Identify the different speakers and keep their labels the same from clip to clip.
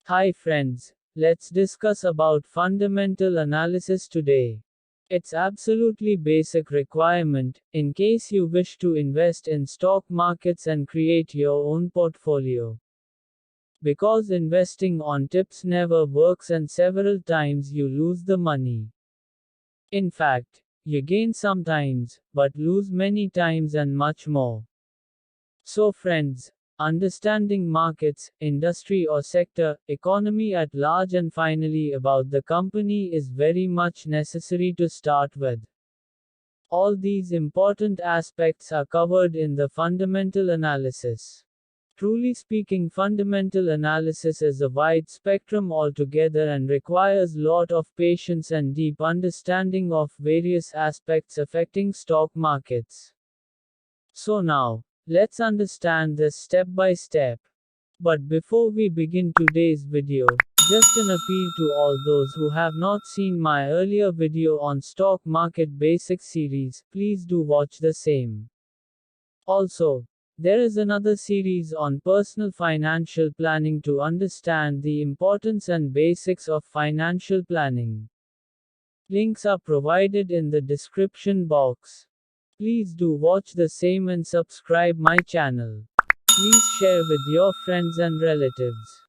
Speaker 1: Hi friends, let's discuss about fundamental analysis today. It's absolutely basic requirement in case you wish to invest in stock markets and create your own portfolio. Because investing on tips never works and several times you lose the money. In fact, you gain sometimes, but lose many times and much more. So friends, understanding markets, industry or sector, economy at large and finally about the company is very much necessary to start with. All these important aspects are covered in the fundamental analysis. Truly speaking, fundamental analysis is a wide spectrum altogether and requires lot of patience and deep understanding of various aspects affecting stock markets. So now, let's understand this step by step. But before we begin today's video, just an appeal to all those who have not seen my earlier video on stock market basic series, please do watch the same. Also, there is another series on personal financial planning to understand the importance and basics of financial planning. Links are provided in the description box. Please do watch the same and subscribe my channel. Please share with your friends and relatives.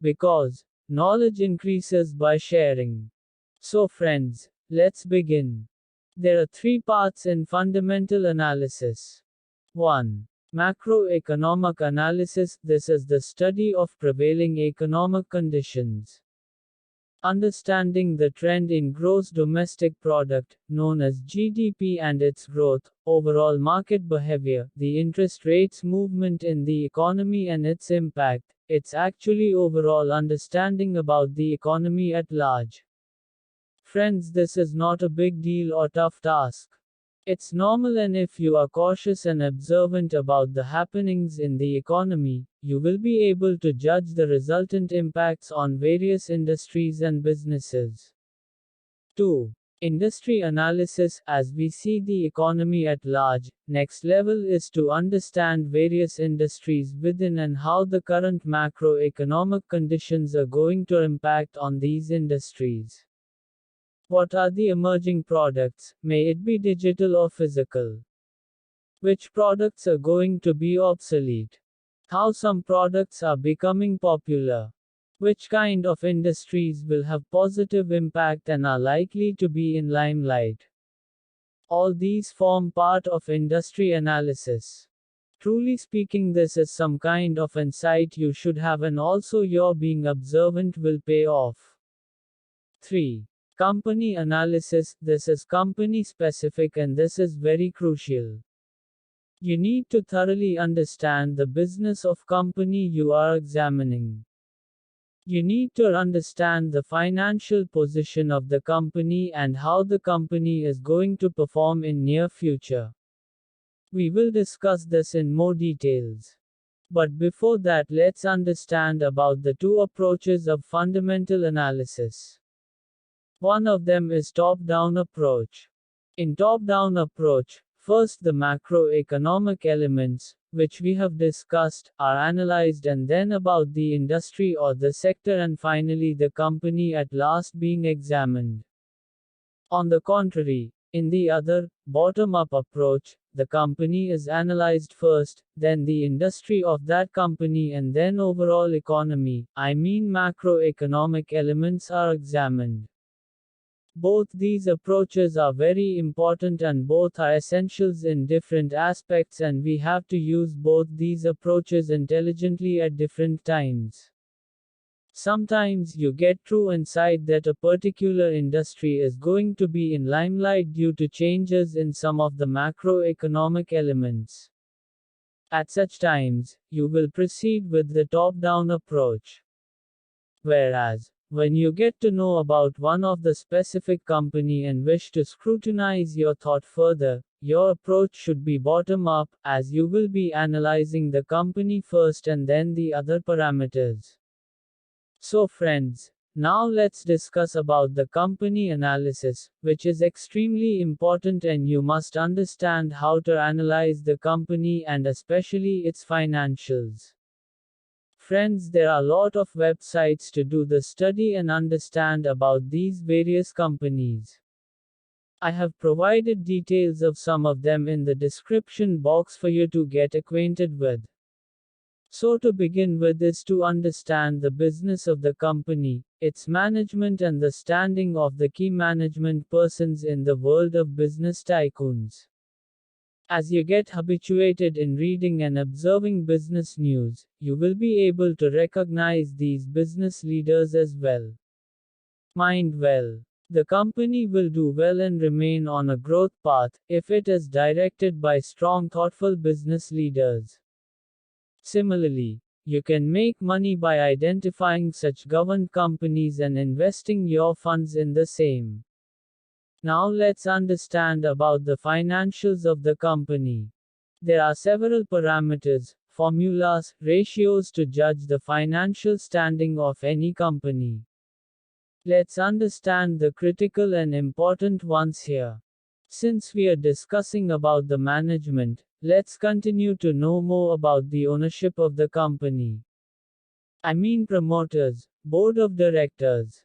Speaker 1: Because knowledge increases by sharing. So friends, let's begin. There are three parts in fundamental analysis. 1. Macroeconomic analysis. This is the study of prevailing economic conditions. Understanding the trend in gross domestic product, known as GDP and its growth, overall market behavior, the interest rates movement in the economy and its impact, it's actually overall understanding about the economy at large. Friends, this is not a big deal or tough task. It's normal, and if you are cautious and observant about the happenings in the economy, you will be able to judge the resultant impacts on various industries and businesses. 2. Industry analysis. As we see the economy at large, next level is to understand various industries within and how the current macroeconomic conditions are going to impact on these industries. What are the emerging products, may it be digital or physical? Which products are going to be obsolete? How some products are becoming popular? Which kind of industries will have positive impact and are likely to be in limelight? All these form part of industry analysis. Truly speaking, this is some kind of insight you should have, and also your being observant will pay off. 3. Company analysis. This is company specific and this is very crucial. You need to thoroughly understand the business of company you are examining. You need to understand the financial position of the company and how the company is going to perform in near future. We will discuss this in more details. But before that, let's understand about the two approaches of fundamental analysis. One of them is top-down approach. In top-down approach, first the macroeconomic elements, which we have discussed, are analyzed, and then about the industry or the sector, and finally the company at last being examined. On the contrary, in the other, bottom-up approach, the company is analyzed first, then the industry of that company, and then overall economy, I mean macroeconomic elements, are examined. Both these approaches are very important and both are essentials in different aspects, and we have to use both these approaches intelligently at different times. Sometimes you get true insight that a particular industry is going to be in limelight due to changes in some of the macroeconomic elements. At such times, you will proceed with the top-down approach. Whereas, when you get to know about one of the specific company and wish to scrutinize your thought further, your approach should be bottom up, as you will be analyzing the company first and then the other parameters. So friends, now let's discuss about the company analysis, which is extremely important, and you must understand how to analyze the company and especially its financials. Friends, there are a lot of websites to do the study and understand about these various companies. I have provided details of some of them in the description box for you to get acquainted with. So to begin with is to understand the business of the company, its management and the standing of the key management persons in the world of business tycoons. As you get habituated in reading and observing business news, you will be able to recognize these business leaders as well. Mind well. The company will do well and remain on a growth path if it is directed by strong, thoughtful business leaders. Similarly, you can make money by identifying such governed companies and investing your funds in the same. Now let's understand about the financials of the company. There are several parameters, formulas, ratios to judge the financial standing of any company. Let's understand the critical and important ones here. Since we are discussing about the management, let's continue to know more about the ownership of the company. I mean promoters, board of directors.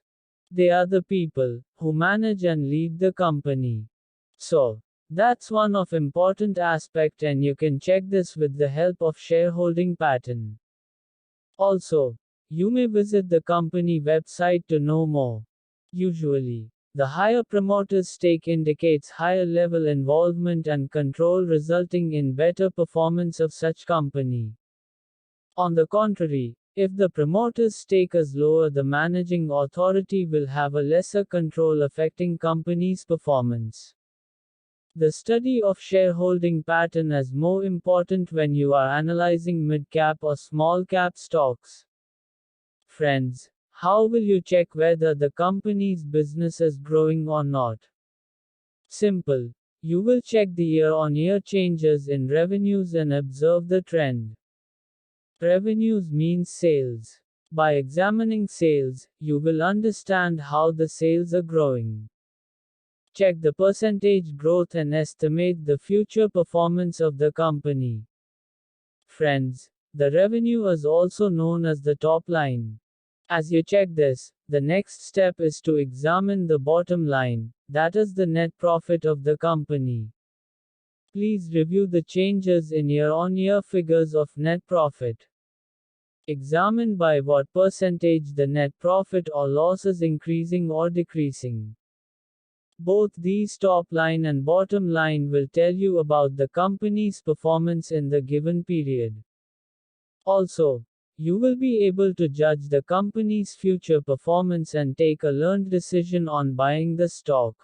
Speaker 1: They are the people who manage and lead the company. So, that's one of important aspect and you can check this with the help of shareholding pattern. Also, you may visit the company website to know more. Usually, the higher promoter's stake indicates higher level involvement and control resulting in better performance of such company. On the contrary, if the promoter's stake is lower, the managing authority will have a lesser control affecting company's performance. The study of shareholding pattern is more important when you are analyzing mid-cap or small-cap stocks. Friends, how will you check whether the company's business is growing or not? Simple. You will check the year-on-year changes in revenues and observe the trend. Revenues means sales. By examining sales, you will understand how the sales are growing. Check the percentage growth and estimate the future performance of the company. Friends, the revenue is also known as the top line. As you check this, the next step is to examine the bottom line, that is the net profit of the company. Please review the changes in year-on-year figures of net profit. Examine by what percentage the net profit or loss is increasing or decreasing. Both these top line and bottom line will tell you about the company's performance in the given period. Also, you will be able to judge the company's future performance and take a learned decision on buying the stock.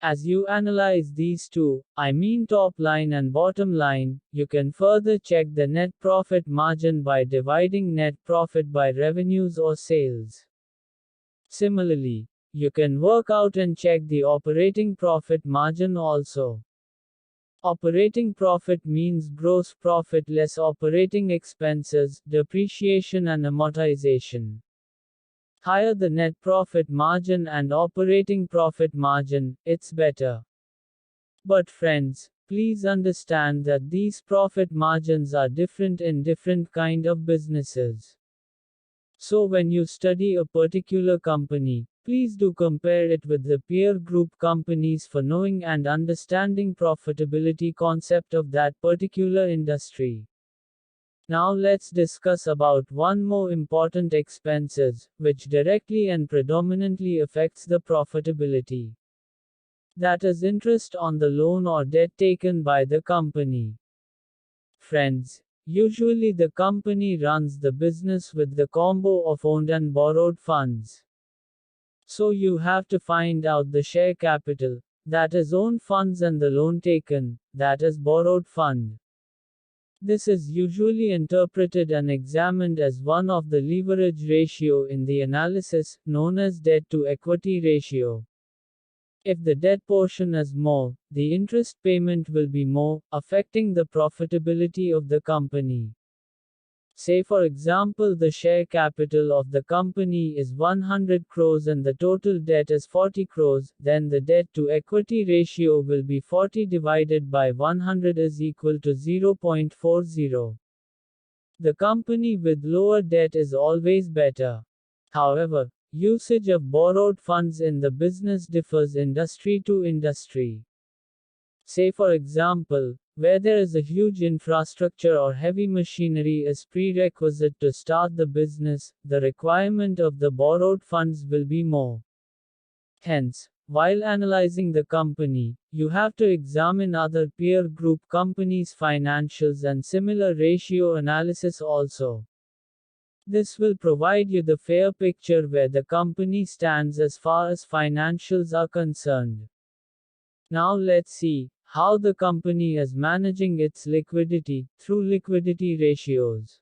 Speaker 1: As you analyze these two, I mean top line and bottom line, you can further check the net profit margin by dividing net profit by revenues or sales. Similarly, you can work out and check the operating profit margin also. Operating profit means gross profit less operating expenses, depreciation and amortization. Higher the net profit margin and operating profit margin, it's better. But friends, please understand that these profit margins are different in different kind of businesses. So when you study a particular company, please do compare it with the peer group companies for knowing and understanding profitability concept of that particular industry. Now let's discuss about one more important expenses, which directly and predominantly affects the profitability. That is interest on the loan or debt taken by the company. Friends, usually the company runs the business with the combo of owned and borrowed funds. So you have to find out the share capital, that is owned funds, and the loan taken, that is borrowed fund. This is usually interpreted and examined as one of the leverage ratio in the analysis, known as debt to equity ratio. If the debt portion is more, the interest payment will be more, affecting the profitability of the company. Say for example the share capital of the company is 100 crores and the total debt is 40 crores, then the debt to equity ratio will be 40 divided by 100 is equal to 0.40. The company with lower debt is always better. However, usage of borrowed funds in the business differs industry to industry. Say for example, where there is a huge infrastructure or heavy machinery is prerequisite to start the business, the requirement of the borrowed funds will be more. Hence, while analyzing the company, you have to examine other peer group companies' financials and similar ratio analysis also. This will provide you the fair picture where the company stands as far as financials are concerned. Now let's see how the company is managing its liquidity through liquidity ratios.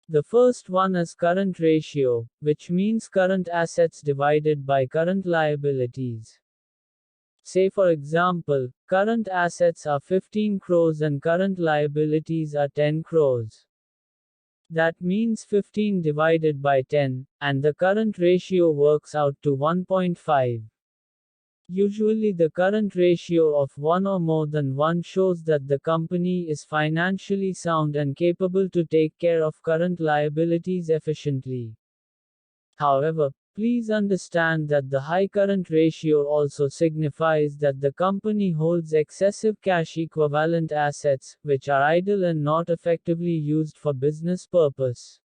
Speaker 1: The first one is current ratio, which means current assets divided by current liabilities. Say for example, current assets are 15 crores and current liabilities are 10 crores. That means 15 divided by 10, and the current ratio works out to 1.5. Usually the current ratio of 1 or more than 1 shows that the company is financially sound and capable to take care of current liabilities efficiently. However, please understand that the high current ratio also signifies that the company holds excessive cash equivalent assets, which are idle and not effectively used for business purpose.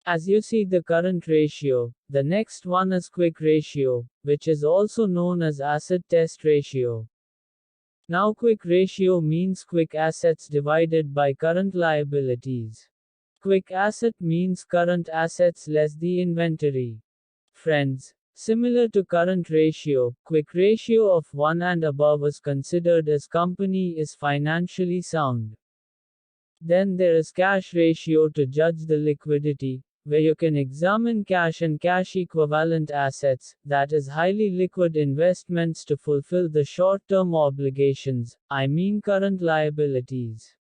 Speaker 1: As you see the current ratio, the next one is quick ratio, which is also known as acid test ratio. Now quick ratio means quick assets divided by current liabilities. Quick asset means current assets less the inventory. Friends, similar to current ratio, quick ratio of 1 and above is considered as company is financially sound. Then there is cash ratio to judge the liquidity, where you can examine cash and cash equivalent assets, that is highly liquid investments to fulfill the short-term obligations, I mean current liabilities.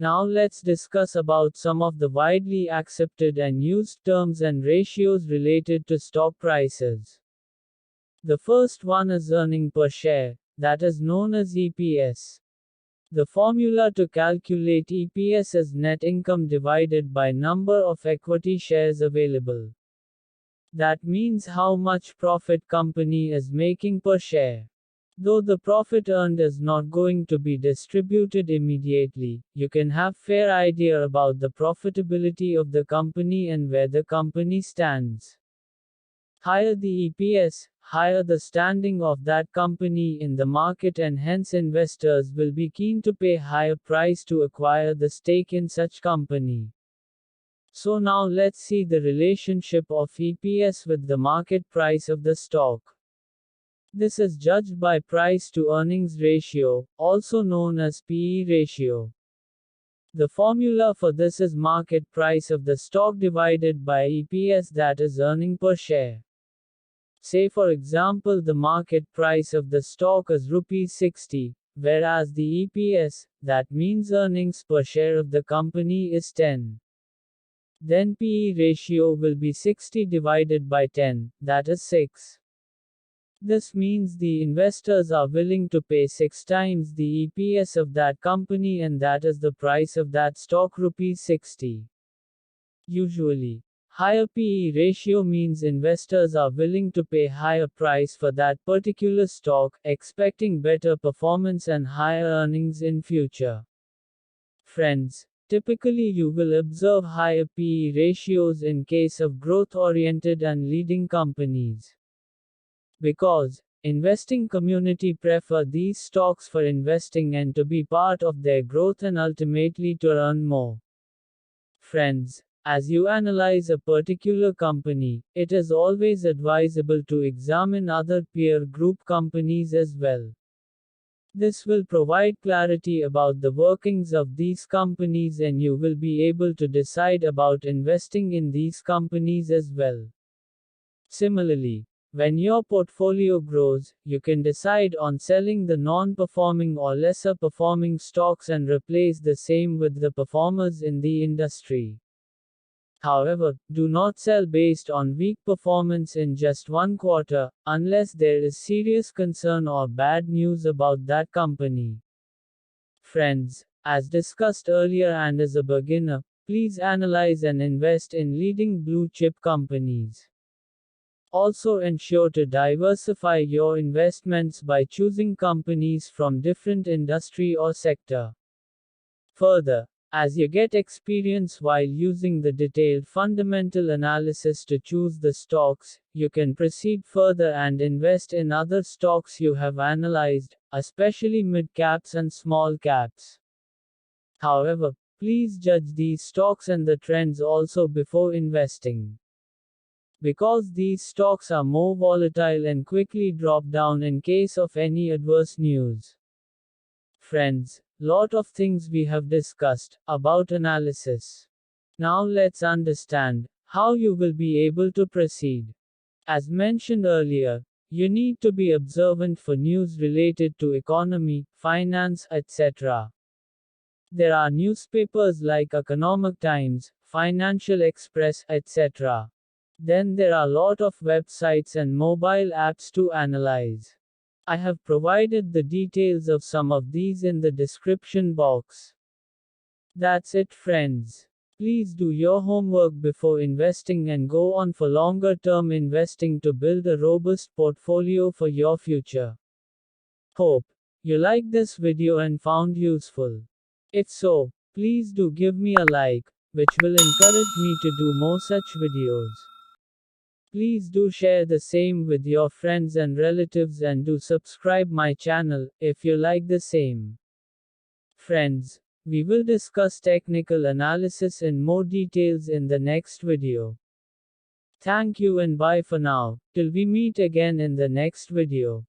Speaker 1: Now let's discuss about some of the widely accepted and used terms and ratios related to stock prices. The first one is earning per share, that is known as EPS. The formula to calculate EPS is net income divided by number of equity shares available. That means how much profit company is making per share. Though the profit earned is not going to be distributed immediately, you can have fair idea about the profitability of the company and where the company stands. Higher the EPS, higher the standing of that company in the market, and hence investors will be keen to pay higher price to acquire the stake in such company. So now let's see the relationship of EPS with the market price of the stock. This is judged by price to earnings ratio, also known as PE ratio. The formula for this is market price of the stock divided by EPS, that is earning per share. Say for example the market price of the stock is rupees 60, whereas the EPS, that means earnings per share of the company, is 10. Then PE ratio will be 60 divided by 10, that is 6. This means the investors are willing to pay 6 times the EPS of that company, and that is the price of that stock, rupees 60. Usually, higher PE ratio means investors are willing to pay higher price for that particular stock, expecting better performance and higher earnings in future. Friends, typically you will observe higher PE ratios in case of growth-oriented and leading companies. Because investing community prefer these stocks for investing and to be part of their growth and ultimately to earn more. Friends, as you analyze a particular company, it is always advisable to examine other peer group companies as well. This will provide clarity about the workings of these companies, and you will be able to decide about investing in these companies as well. Similarly, when your portfolio grows, you can decide on selling the non-performing or lesser performing stocks and replace the same with the performers in the industry. However, do not sell based on weak performance in just one quarter, unless there is serious concern or bad news about that company. Friends, As discussed earlier, and as a beginner, please analyze and invest in leading blue chip companies. Also ensure to diversify your investments by choosing companies from different industry or sector. Further, as you get experience while using the detailed fundamental analysis to choose the stocks, you can proceed further and invest in other stocks you have analyzed, especially mid caps and small caps. However, please judge these stocks and the trends also before investing, because these stocks are more volatile and quickly drop down in case of any adverse news. Friends, lot of things we have discussed about analysis. Now let's understand how you will be able to proceed. As mentioned earlier, you need to be observant for news related to economy, finance, etc. There are newspapers like Economic Times, Financial Express, etc. Then there are a lot of websites and mobile apps to analyze. I have provided the details of some of these in the description box. That's it, friends. Please do your homework before investing and go on for longer term investing to build a robust portfolio for your future. Hope you liked this video and found useful. If so, please do give me a like, which will encourage me to do more such videos. Please do share the same with your friends and relatives and do subscribe my channel if you like the same. Friends, we will discuss technical analysis in more details in the next video. Thank you and bye for now, till we meet again in the next video.